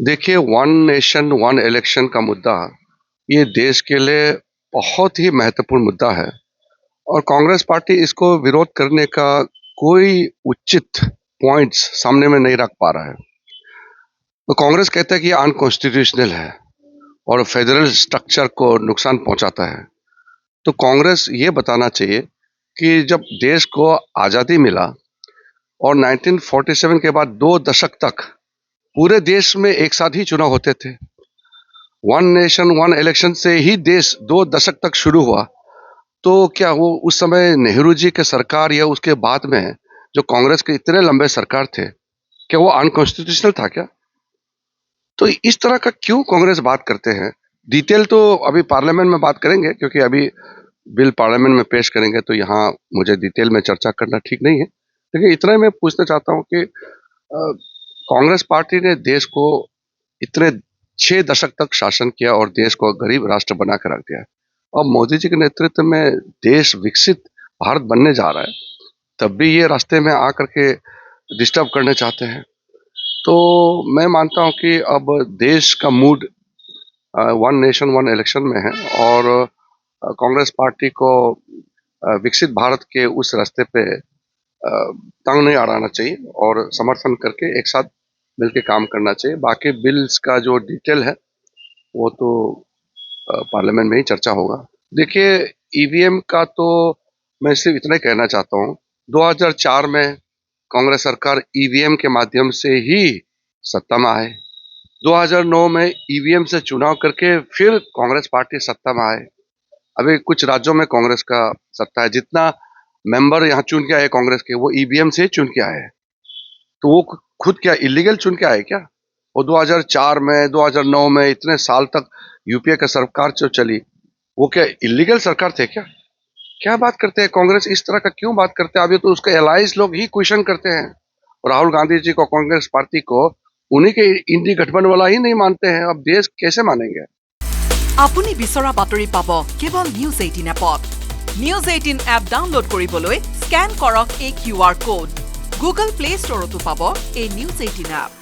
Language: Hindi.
देखिए, वन नेशन वन इलेक्शन का मुद्दा ये देश के लिए बहुत ही महत्वपूर्ण मुद्दा है और कांग्रेस पार्टी इसको विरोध करने का कोई उचित पॉइंट्स सामने में नहीं रख पा रहा है। तो कांग्रेस कहता है कि ये अनकॉन्स्टिट्यूशनल है और फेडरल स्ट्रक्चर को नुकसान पहुंचाता है। तो कांग्रेस ये बताना चाहिए कि जब देश को आज़ादी मिला और 1947 के बाद 2 दशक तक पूरे देश में एक साथ ही चुनाव होते थे। वन नेशन वन इलेक्शन से ही देश 2 दशक तक शुरू हुआ। तो क्या वो उस समय नेहरू जी के सरकार या उसके बाद में जो कांग्रेस के इतने लंबे सरकार थे, क्या वो अनकॉन्स्टिट्यूशनल था क्या? तो इस तरह का क्यों कांग्रेस बात करते हैं? डिटेल तो अभी पार्लियामेंट में बात करेंगे, क्योंकि अभी बिल पार्लियामेंट में पेश करेंगे, तो यहाँ मुझे डिटेल में चर्चा करना ठीक नहीं है। लेकिन इतना ही मैं पूछना चाहता हूँ कि कांग्रेस पार्टी ने देश को इतने 6 दशक तक शासन किया और देश को गरीब राष्ट्र बना कर रख दिया। अब मोदी जी के नेतृत्व में देश विकसित भारत बनने जा रहा है, तब भी ये रास्ते में आकर के डिस्टर्ब करने चाहते हैं। तो मैं मानता हूं कि अब देश का mood one nation one election में है और कांग्रेस पार्टी को विकसित भारत के उस रास्ते पे तंग नहीं अड़ाना चाहिए और समर्थन करके एक साथ मिलकर काम करना चाहिए। बाकी बिल्स का जो डिटेल है वो तो पार्लियामेंट में ही चर्चा होगा। देखिए, ईवीएम का तो मैं सिर्फ इतना ही कहना चाहता हूँ, 2004 में कांग्रेस सरकार ईवीएम के माध्यम से ही सत्ता में आए। 2009 में ईवीएम से चुनाव करके फिर कांग्रेस पार्टी सत्ता में आए। अभी कुछ राज्यों में कांग्रेस का सत्ता है। जितना मेंबर यहाँ चुन के आए कांग्रेस के, वो ईवीएम से ही चुन के आए हैं। तो वो खुद क्या इलीगल चुन के आए क्या? वो 2004 में 2009 में इतने साल तक यूपीए का सरकार जो चली, वो क्या इलीगल सरकार थे क्या? क्या बात करते हैं कांग्रेस, इस तरह का क्यों बात करते हैं? अभी तो उसके एलाइज लोग ही क्वेश्चन करते हैं। राहुल गांधी जी को, कांग्रेस पार्टी को उन्हीं के इंडी गठबंधन वाला ही नहीं मानते हैं। अब देश कैसे मानेंगे? আপুনি বিচৰা বাতৰি পাব কেৱল নিউজ 18 এপত। নিউজ 18 এপ ডাউনলোড কৰিবলৈ স্ক্যান কৰক এই QR কোড। গুগল প্লে ষ্টৰতো পাব এই নিউজ 18 এপ।